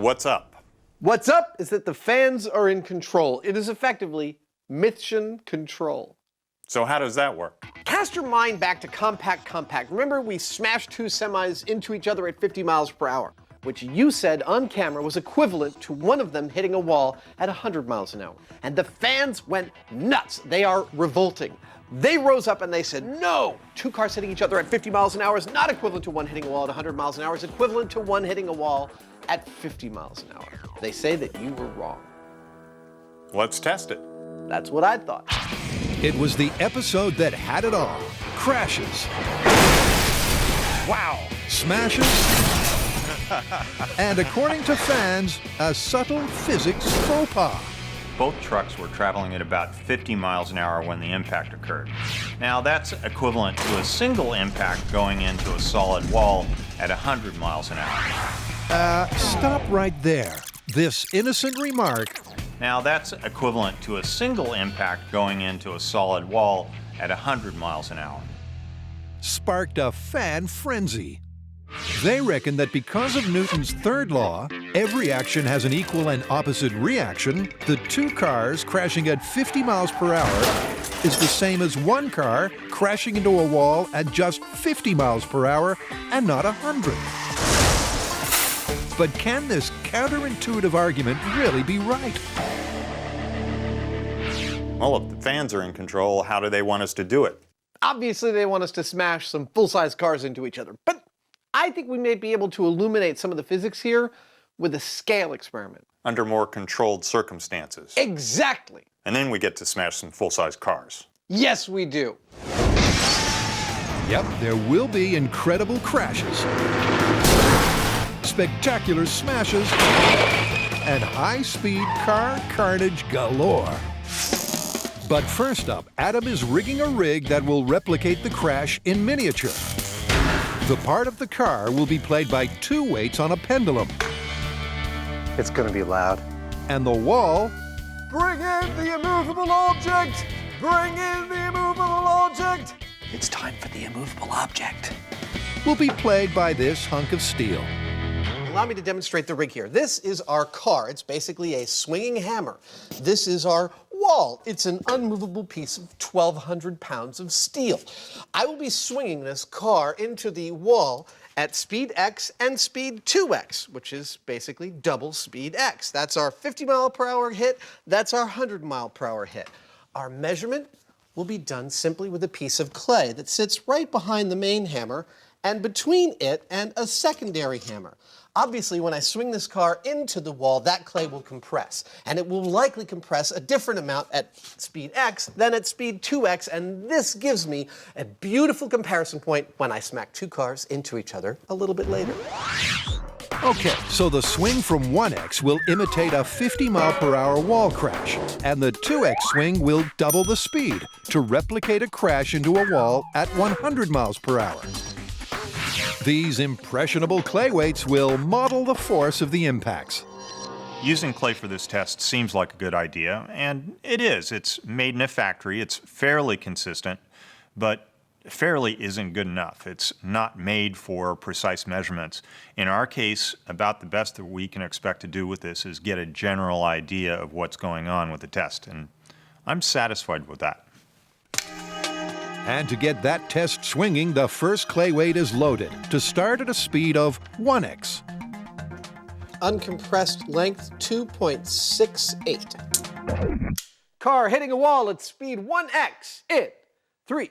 what's up? What's up is that the fans are in control. It is effectively mission control. So how does that work? Cast your mind back to Compact. Remember we smashed two semis into each other at 50 miles per hour, which you said on camera was equivalent to one of them hitting a wall at 100 miles an hour. And the fans went nuts. They are revolting. They rose up and they said, no, two cars hitting each other at 50 miles an hour is not equivalent to one hitting a wall at 100 miles an hour. It's equivalent to one hitting a wall at 50 miles an hour. They say that you were wrong. Let's test it. That's what I thought. It was the episode that had it all. Crashes. Wow. Smashes. And according to fans, a subtle physics faux pas. Both trucks were traveling at about 50 miles an hour when the impact occurred. Now that's equivalent to a single impact going into a solid wall at 100 miles an hour. Stop right there. This innocent remark. Now that's equivalent to a single impact going into a solid wall at 100 miles an hour. Sparked a fan frenzy. They reckon that because of Newton's third law, every action has an equal and opposite reaction. The two cars crashing at 50 miles per hour is the same as one car crashing into a wall at just 50 miles per hour and not 100. But can this counterintuitive argument really be right? Well, if the fans are in control, how do they want us to do it? Obviously, they want us to smash some full-size cars into each other, but I think we may be able to illuminate some of the physics here with a scale experiment. Under more controlled circumstances. Exactly. And then we get to smash some full-size cars. Yes, we do. Yep, there will be incredible crashes, spectacular smashes, and high-speed car carnage galore. But first up, Adam is rigging a rig that will replicate the crash in miniature. The part of the car will be played by two weights on a pendulum. It's gonna be loud. And the wall Bring in the immovable object! Bring in the immovable object! It's time for the immovable object. will be played by this hunk of steel. Allow me to demonstrate the rig here. This is our car. It's basically a swinging hammer. This is our wall. It's an unmovable piece of 1,200 pounds of steel. I will be swinging this car into the wall at speed x and speed 2x, which is basically double speed x. That's our 50 mile per hour hit. That's our 100 mile per hour hit. Our measurement will be done simply with a piece of clay that sits right behind the main hammer and between it and a secondary hammer. Obviously, when I swing this car into the wall, that clay will compress, and it will likely compress a different amount at speed x than at speed 2x, and this gives me a beautiful comparison point when I smack two cars into each other a little bit later. Okay, so the swing from 1x will imitate a 50 mile per hour wall crash, and the 2x swing will double the speed to replicate a crash into a wall at 100 miles per hour. These impressionable clay weights will model the force of the impacts. Using clay for this test seems like a good idea, and it is. It's made in a factory, it's fairly consistent, but fairly isn't good enough. It's not made for precise measurements. In our case, about the best that we can expect to do with this is get a general idea of what's going on with the test, and I'm satisfied with that. And to get that test swinging, the first clay weight is loaded to start at a speed of 1x. Uncompressed length 2.68. Car hitting a wall at speed 1x in 3,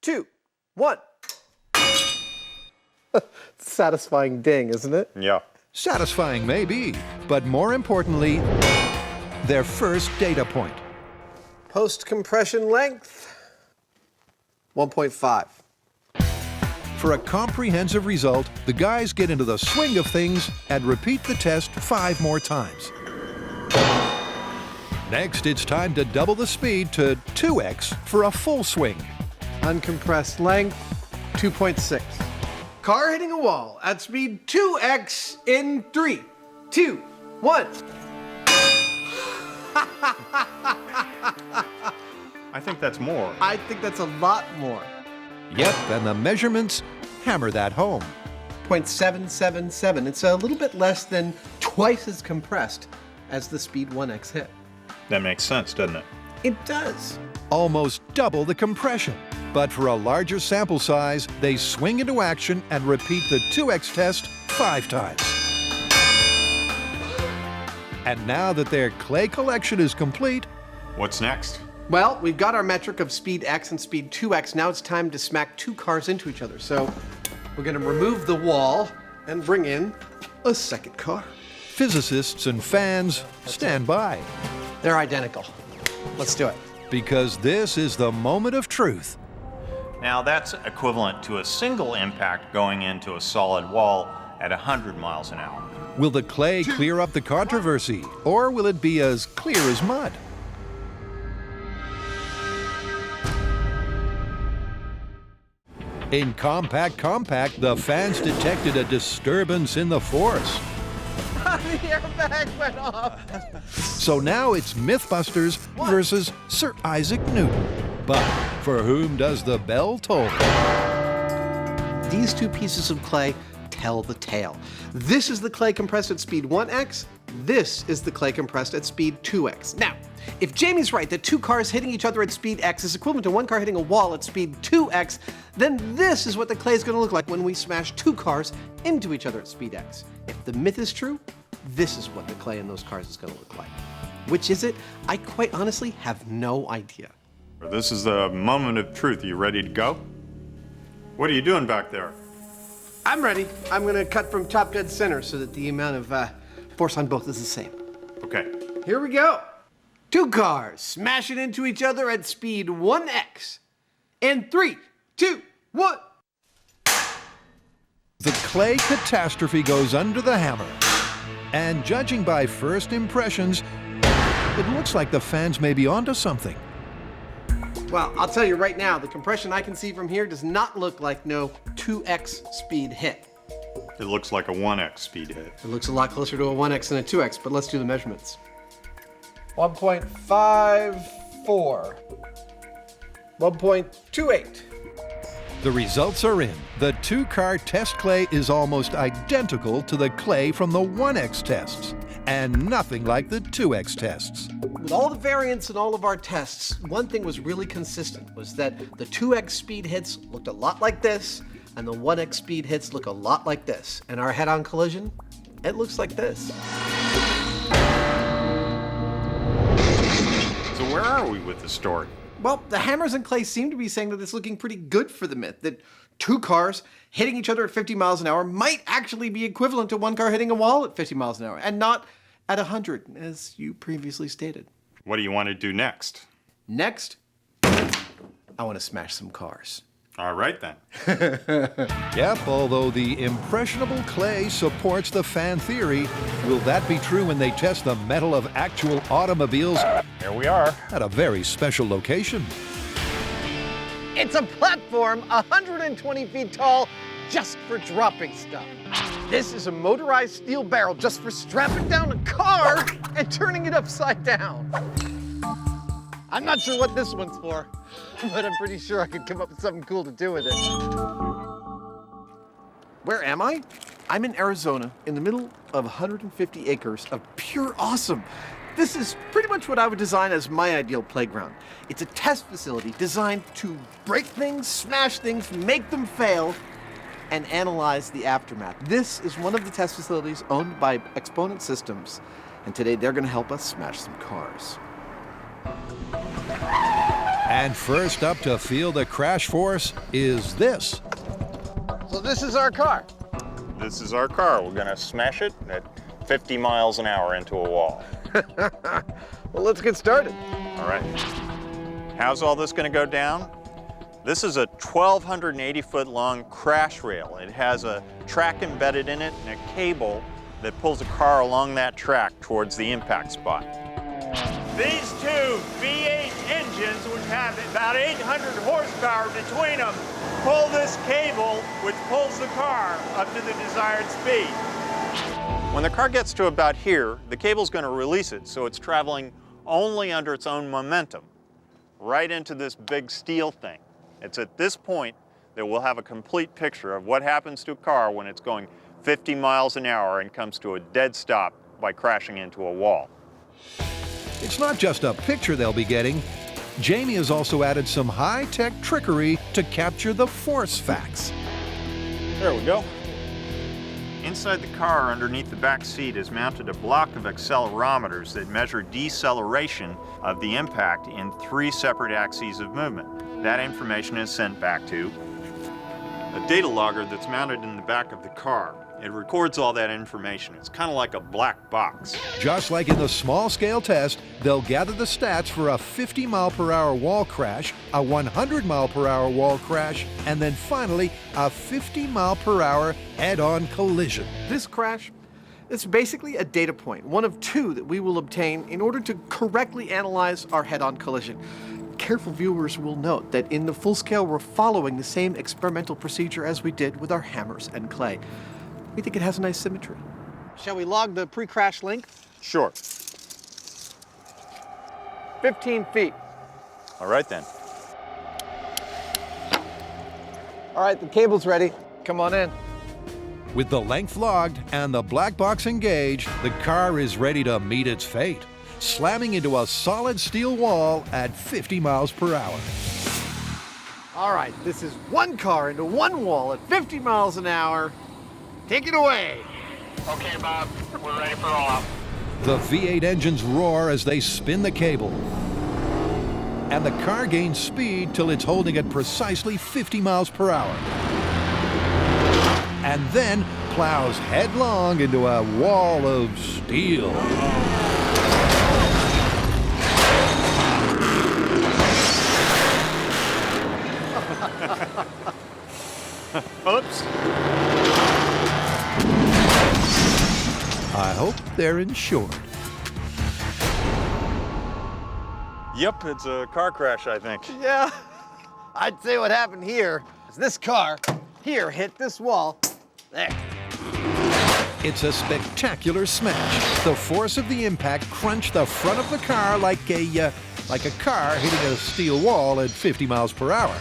2, 1. Satisfying ding, isn't it? Yeah. Satisfying maybe, but more importantly, their first data point. Post-compression length 1.5. For a comprehensive result, the guys get into the swing of things and repeat the test 5 more times. Next, it's time to double the speed to 2x for a full swing. Uncompressed length 2.6. Car hitting a wall at speed 2x in 3, 2, 1. I think that's more. I think that's a lot more. Yep, and the measurements hammer that home. 0.777. It's a little bit less than twice as compressed as the speed 1x hit. That makes sense, doesn't it? It does. Almost double the compression. But for a larger sample size, they swing into action and repeat the 2x test 5 times. And now that their clay collection is complete, What's next? Well, we've got our metric of speed x and speed 2x. Now it's time to smack two cars into each other. So we're going to remove the wall and bring in a second car. physicists and fans stand by. They're identical. Let's do it. Because this is the moment of truth. Now that's equivalent to a single impact going into a solid wall at 100 miles an hour. Will the clay clear up the controversy, or will it be as clear as mud? In Compact, the fans detected a disturbance in the force. The airbag went off. So now it's MythBusters versus Sir Isaac Newton. But for whom does the bell toll? These two pieces of clay tell the tale. This is the clay compressed at speed 1x. This is the clay compressed at speed 2x. Now, if Jamie's right that two cars hitting each other at speed x is equivalent to one car hitting a wall at speed 2x, then this is what the clay is going to look like when we smash two cars into each other at speed x. If the myth is true, this is what the clay in those cars is going to look like. Which is it? I quite honestly have no idea. This is the moment of truth. Are you ready to go? What are you doing back there? I'm ready. I'm going to cut from top dead center so that the amount of force on both is the same. Okay. Here we go. Two cars smashing into each other at speed 1x. And 3, 2, 1. The clay catastrophe goes under the hammer. And judging by first impressions, it looks like the fans may be onto something. Well, I'll tell you right now, the compression I can see from here does not look like no 2x speed hit. It looks like a 1x speed hit. It looks a lot closer to a 1x than a 2x, but let's do the measurements. 1.54. 1.28. The results are in. The two-car test clay is almost identical to the clay from the 1x tests, and nothing like the 2x tests. With all the variants in all of our tests, one thing was really consistent, was that the 2x speed hits looked a lot like this, and the 1x speed hits look a lot like this. And our head-on collision, it looks like this. So where are we with the story? Well, the hammers and clay seem to be saying that it's looking pretty good for the myth, that two cars hitting each other at 50 miles an hour might actually be equivalent to one car hitting a wall at 50 miles an hour, and not at 100, as you previously stated. What do you want to do next? Next, I want to smash some cars. All right then. Yep, although the impressionable clay supports the fan theory, will that be true when they test the metal of actual automobiles Here we are. at a very special location? It's a platform 120 feet tall just for dropping stuff. This is a motorized steel barrel just for strapping down a car and turning it upside down. I'm not sure what this one's for, but I'm pretty sure I could come up with something cool to do with it. Where am I? I'm in Arizona, in the middle of 150 acres of pure awesome. This is pretty much what I would design as my ideal playground. It's a test facility designed to break things, smash things, make them fail, and analyze the aftermath. This is one of the test facilities owned by Exponent Systems, and today they're going to help us smash some cars. And first up to feel the crash force is this. So this is our car. This is our car. We're going to smash it at 50 miles an hour into a wall. Well, let's get started. All right. How's all this going to go down? This is a 1,280-foot long crash rail. It has a track embedded in it and a cable that pulls a car along that track towards the impact spot. These two V8 engines, which have about 800 horsepower between them, pull this cable, which pulls the car up to the desired speed. When the car gets to about here, the cable's going to release it, so it's traveling only under its own momentum, right into this big steel thing. It's at this point that we'll have a complete picture of what happens to a car when it's going 50 miles an hour and comes to a dead stop by crashing into a wall. It's not just a picture they'll be getting. Jamie has also added some high-tech trickery to capture the force facts. There we go. Inside the car, underneath the back seat, is mounted a block of accelerometers that measure deceleration of the impact in 3 separate axes of movement. That information is sent back to a data logger that's mounted in the back of the car. It records all that information. It's kind of like a black box. Just like in the small-scale test, they'll gather the stats for a 50-mile-per-hour wall crash, a 100-mile-per-hour wall crash, and then finally a 50-mile-per-hour head-on collision. This crash is basically a data point, one of 2 that we will obtain in order to correctly analyze our head-on collision. Careful viewers will note that in the full scale, we're following the same experimental procedure as we did with our hammers and clay. We think it has a nice symmetry. Shall we log the pre-crash length? Sure. 15 feet. All right then. All right, the cable's ready. Come on in. With the length logged and the black box engaged, the car is ready to meet its fate, slamming into a solid steel wall at 50 miles per hour. All right, this is 1 car into 1 wall at 50 miles an hour. Take it away. Okay, Bob, we're ready for roll-up. The V8 engines roar as they spin the cable. And the car gains speed till it's holding at precisely 50 miles per hour. And then plows headlong into a wall of steel. Oops. I hope they're insured. Yep, it's a car crash, I think. Yeah, I'd say what happened here is this car here hit this wall. There. It's a spectacular smash. The force of the impact crunched the front of the car like a car hitting a steel wall at 50 miles per hour,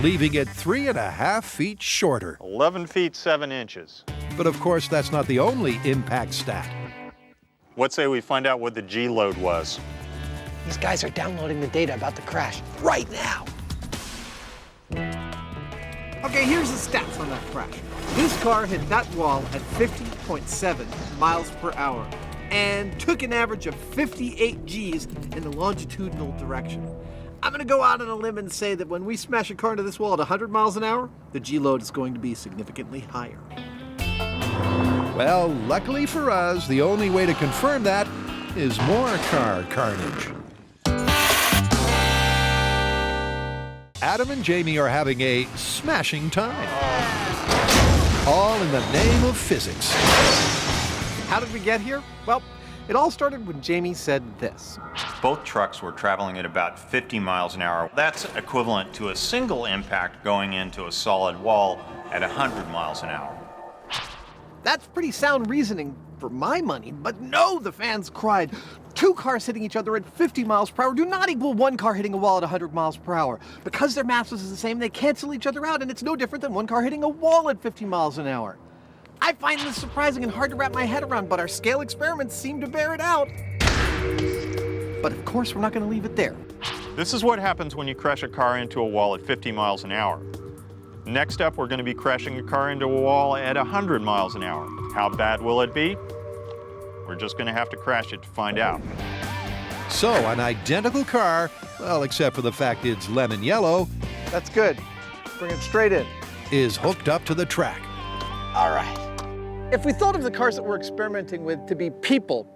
leaving it 3.5 feet shorter. 11 feet 7 inches. But of course, that's not the only impact stat. What say we find out what the G load was? These guys are downloading the data about the crash right now. Okay, here's the stats on that crash. This car hit that wall at 50.7 miles per hour and took an average of 58 Gs in the longitudinal direction. I'm gonna go out on a limb and say that when we smash a car into this wall at 100 miles an hour, the G load is going to be significantly higher. Well, luckily for us, the only way to confirm that is more car carnage. Adam and Jamie are having a smashing time. All in the name of physics. How did we get here? Well, it all started when Jamie said this. Both trucks were traveling at about 50 miles an hour. That's equivalent to a single impact going into a solid wall at 100 miles an hour. That's pretty sound reasoning for my money, but no, the fans cried. 2 cars hitting each other at 50 miles per hour do not equal 1 car hitting a wall at 100 miles per hour. Because their masses is the same, they cancel each other out, and it's no different than 1 car hitting a wall at 50 miles an hour. I find this surprising and hard to wrap my head around, but our scale experiments seem to bear it out. But of course, we're not going to leave it there. This is what happens when you crash a car into a wall at 50 miles an hour. Next up, we're going to be crashing a car into a wall at 100 miles an hour. How bad will it be? We're just going to have to crash it to find out. So, an identical car, well, except for the fact it's lemon yellow, That's good. Bring it straight in. is hooked up to the track. All right. If we thought of the cars that we're experimenting with to be people,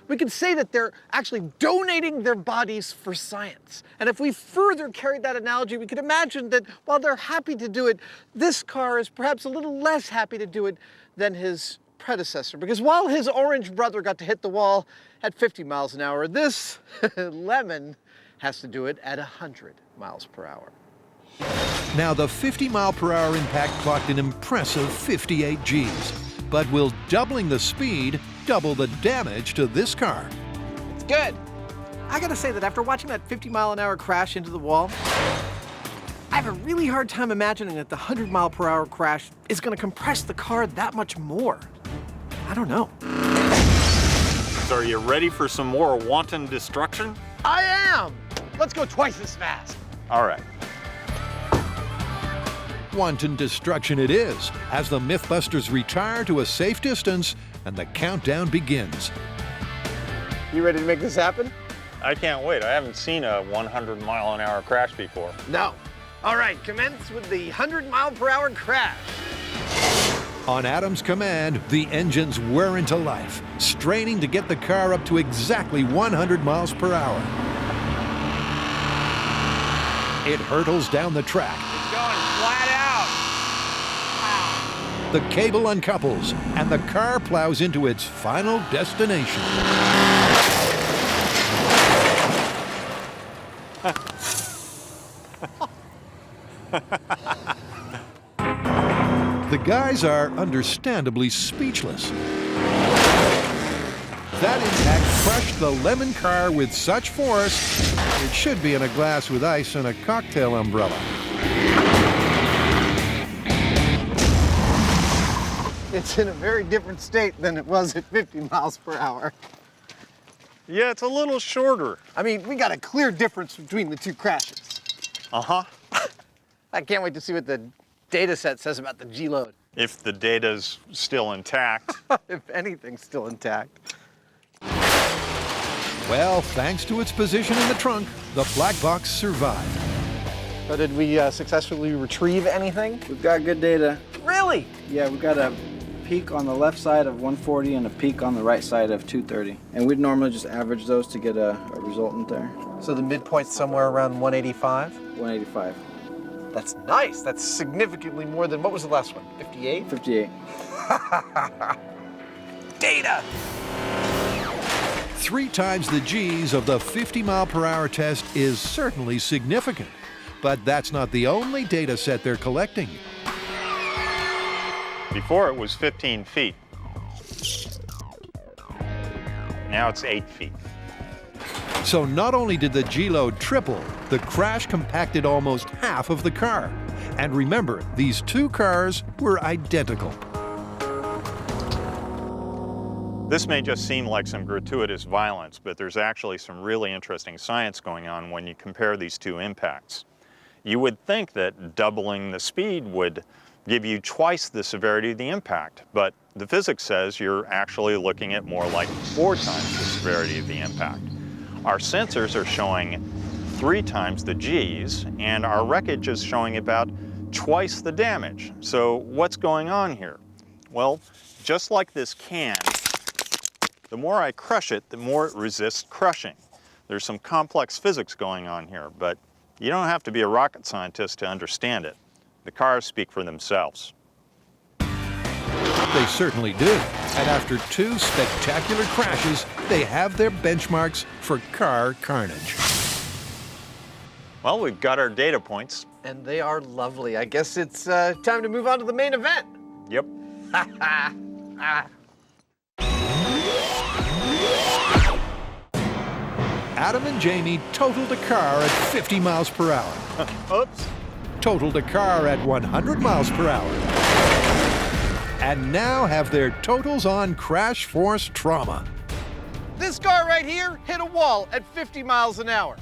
we could say that they're actually donating their bodies for science. And if we further carried that analogy, we could imagine that while they're happy to do it, this car is perhaps a little less happy to do it than his predecessor. Because while his orange brother got to hit the wall at 50 miles an hour, this lemon has to do it at 100 miles per hour. Now, the 50-mile-per-hour impact clocked an impressive 58 Gs. But will doubling the speed double the damage to this car? It's good. I gotta say that after watching that 50-mile-an-hour crash into the wall, I have a really hard time imagining that the 100-mile-per-hour crash is gonna compress the car that much more. I don't know. MythBusters, are you ready for some more wanton destruction? I am! Let's go twice as fast. All right. Wanton destruction it is, as the MythBusters retire to a safe distance and the countdown begins. You ready to make this happen? I can't wait. I haven't seen a 100-mile-an-hour crash before. No. All right, commence with the 100-mile-per-hour crash. On Adam's command, the engines whir into life, straining to get the car up to exactly 100 miles per hour. It hurtles down the track. It's going flat out. The cable uncouples, and the car plows into its final destination. The guys are understandably speechless. That impact crushed the lemon car with such force, it should be in a glass with ice and a cocktail umbrella. It's in a very different state than it was at 50 miles per hour. Yeah, it's a little shorter. I mean, we got a clear difference between the two crashes. Uh-huh. I can't wait to see what the data set says about the G-load. If the data's still intact. If anything's still intact. Well, thanks to its position in the trunk, the black box survived. So did we successfully retrieve anything? We've got good data. Really? Yeah, we've got a peak on the left side of 140 and a peak on the right side of 230. And we'd normally just average those to get a resultant there. So the midpoint's somewhere around 185? 185. That's nice. That's significantly more than, what was the last one, 58? 58. Data! 3 times the G's of the 50-mile-per-hour test is certainly significant. But that's not the only data set they're collecting. Before it was 15 feet. Now it's 8 feet. So not only did the G-load triple, the crash compacted almost half of the car. And remember, these two cars were identical. This may just seem like some gratuitous violence, but there's actually some really interesting science going on when you compare these two impacts. You would think that doubling the speed would give you twice the severity of the impact, but the physics says you're actually looking at more like 4 times the severity of the impact. Our sensors are showing 3 times the G's, and our wreckage is showing about twice the damage. So what's going on here? Well, just like this can, the more I crush it, the more it resists crushing. There's some complex physics going on here, but you don't have to be a rocket scientist to understand it. The cars speak for themselves. They certainly do. And after 2 spectacular crashes, they have their benchmarks for car carnage. Well, we've got our data points. And they are lovely. I guess it's time to move on to the main event. Yep. Adam and Jamie totaled a car at 50 miles per hour. Oops. Totaled a car at 100 miles per hour. And now have their totals on crash force trauma. This car right here hit a wall at 50 miles an hour.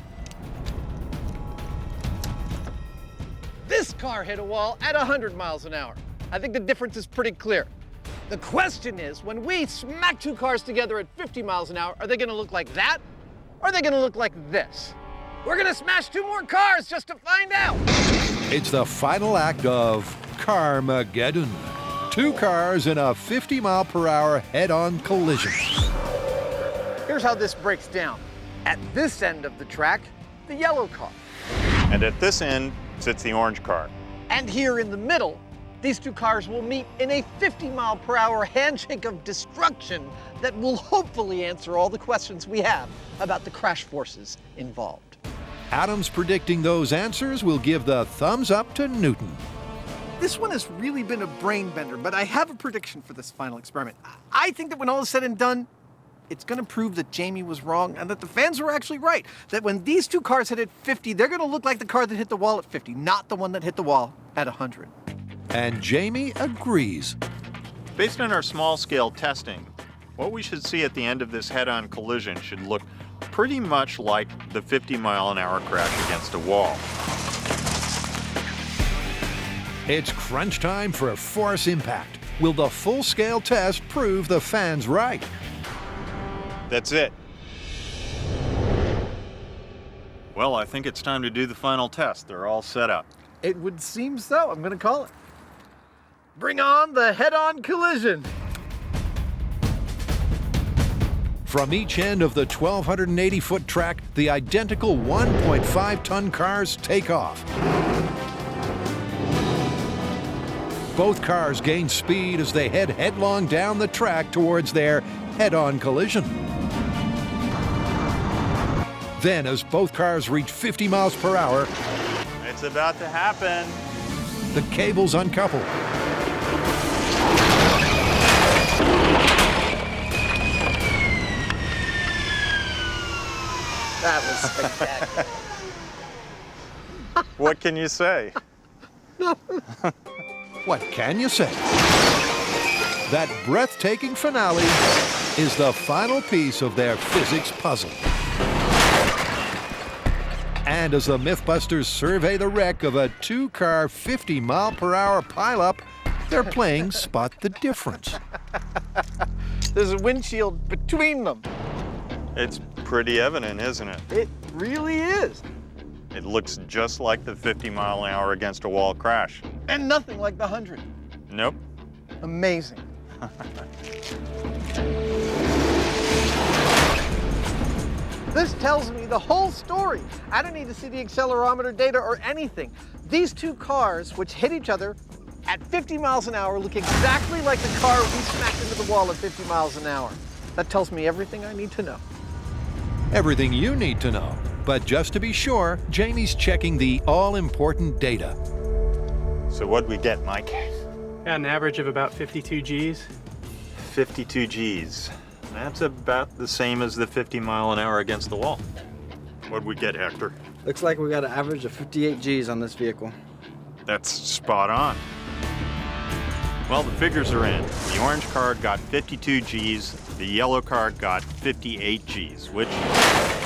This car hit a wall at 100 miles an hour. I think the difference is pretty clear. The question is, when we smack 2 cars together at 50 miles an hour, are they gonna look like that? Or are they gonna look like this? We're gonna smash 2 more cars just to find out. It's the final act of Carmageddon. 2 cars in a 50-mile-per-hour head-on collision. Here's how this breaks down. At this end of the track, the yellow car. And at this end sits the orange car. And here in the middle, these 2 cars will meet in a 50-mile-per-hour handshake of destruction that will hopefully answer all the questions we have about the crash forces involved. Adam's predicting those answers will give the thumbs up to Newton. This one has really been a brain bender, but I have a prediction for this final experiment. I think that when all is said and done, it's going to prove that Jamie was wrong and that the fans were actually right. That when these 2 cars hit at 50, they're going to look like the car that hit the wall at 50, not the one that hit the wall at 100. And Jamie agrees. Based on our small-scale testing, What we should see at the end of this head-on collision should look pretty much like the 50-mile-an-hour crash against a wall. It's crunch time for a force impact. Will the full-scale test prove the fans right? That's it. Well, I think it's time to do the final test. They're all set up. It would seem so. I'm going to call it. Bring on the head-on collision. From each end of the 1,280-foot track, the identical 1.5-ton cars take off. Both cars gain speed as they head headlong down the track towards their head-on collision. Then, as both cars reach 50 miles per hour, It's about to happen. the cables uncouple. That was spectacular. What can you say? What can you say? That breathtaking finale is the final piece of their physics puzzle. And as the MythBusters survey the wreck of a two-car 50-mile-per-hour pileup, they're playing Spot the Difference. There's a windshield between them. It's pretty evident, isn't it? It really is. It looks just like the 50-mile-an-hour against a wall crash. And nothing like the 100. Nope. Amazing. This tells me the whole story. I don't need to see the accelerometer data or anything. These two cars, which hit each other at 50 miles an hour, look exactly like the car we smacked into the wall at 50 miles an hour. That tells me everything I need to know. Everything you need to know. But just to be sure, Jamie's checking the all-important data. So what'd we get, Mike? Got an average of about 52 Gs. 52 Gs. That's about the same as the 50-mile-an-hour against the wall. What'd we get, Hector? Looks like we got an average of 58 Gs on this vehicle. That's spot on. Well, the figures are in. The orange car got 52 Gs, the yellow car got 58 Gs, which,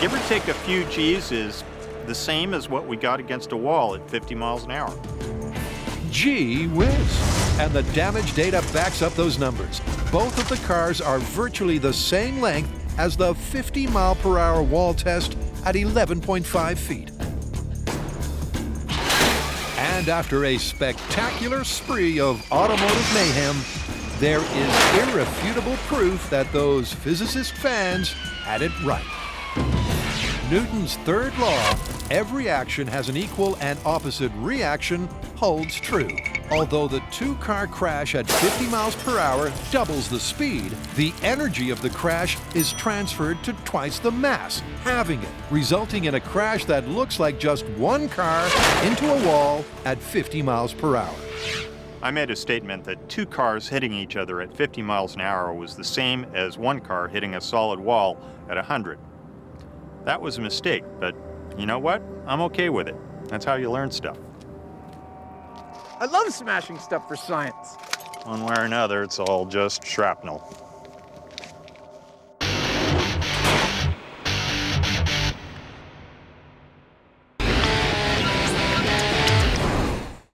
give or take a few Gs, is the same as what we got against a wall at 50 miles an hour. Gee whiz! And the damage data backs up those numbers. Both of the cars are virtually the same length as the 50-mile-per-hour wall test at 11.5 feet. And after a spectacular spree of automotive mayhem, there is irrefutable proof that those physicist fans had it right. Newton's third law, every action has an equal and opposite reaction, holds true. Although the two-car crash at 50 miles per hour doubles the speed, the energy of the crash is transferred to twice the mass, halving it, resulting in a crash that looks like just one car into a wall at 50 miles per hour. I made a statement that two cars hitting each other at 50 miles an hour was the same as one car hitting a solid wall at 100. That was a mistake, but you know what? I'm okay with it. That's how you learn stuff. I love smashing stuff for science. One way or another, it's all just shrapnel.